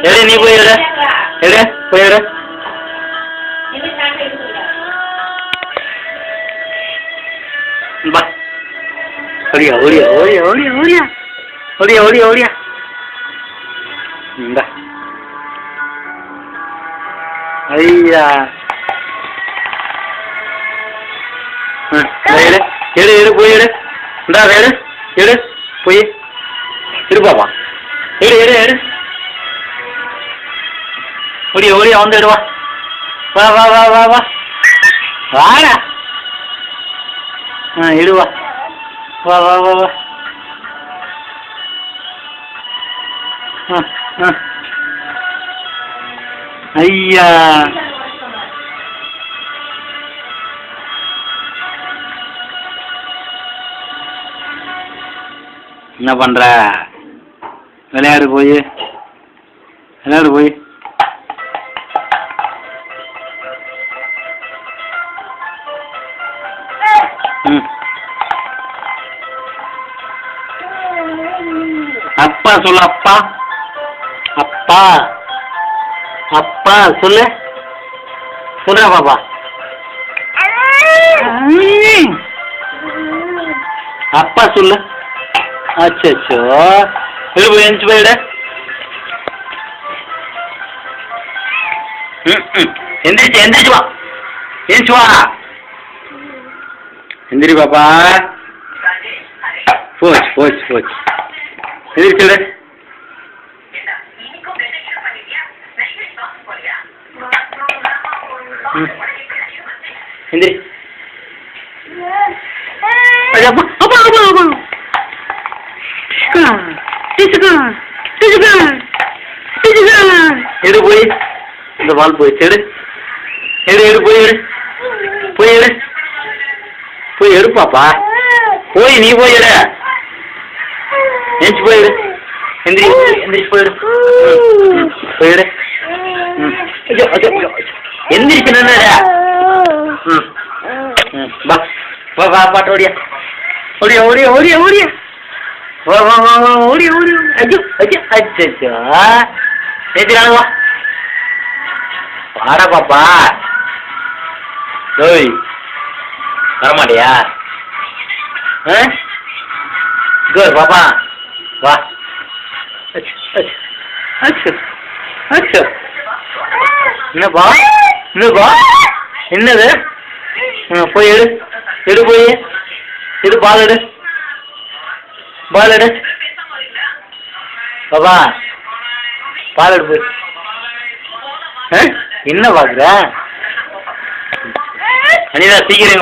எடு நீ போய் எடு எடு போய் எடு பா ஓடியா ஓடியா ஓடியா ஓடியா ஓடியா ஓடியா ஓடியா ஓடியா இந்தா ஐயா எடு எடு எடு போய் எடு இந்தா எடு எடு போய் இருப்பாப்பா எடு எடு எடு ஓடியா ஓடியா வந்து எடுவா வா வா வா வா வா வாடா எடுவா வா வா வா வா ஐயா என்ன பண்ற விளையாடு போய் விளையாடு போய் அப்பா சொல்லு அப்பா அப்பா அப்பா சொல்லு சொல்ற பாப்பா அப்பா சொல்லு அச்சோ எடு போய் எந்திரிச்சு போயிடு எந்திரிச்சு எந்திரிச்சு வா எந்திரிச்சு வா எந்திரி பாப்பா போச்சு போச்சு போச்சு எந்திரிச்சுடு எந்திரி எடு போய் இந்த பால் போயிடுச்சு எடு எடு எடு போய் எடு போய் எடு போய் எடுப்பாப்பா போய் நீ போய் எடு எந்திரிச்சு போயிடு எந்திரி எந்திரிச்சு போயிடு போயிடு எந்திரிச்சு நின்னுடா வா வா வா பாட்டு ஓடியா ஓடியா ஓடியா ஓடியா ஓடியா வா வா வா வா ஓடியா ஓடியா அஜோ அஜோ அச்சோ எந்திரான வா வாடா பாப்பா டேய் வரமாட்டியா குட் பாப்பா வா அச்சோ அச்சோ என்னப்பா என்னப்பா என்னது போய் எடு எடு போய் எடு பால் எடு பால் எடு பாப்பா பால் எடு போய் என்ன பாக்குற அனிதா சீக்கிரம்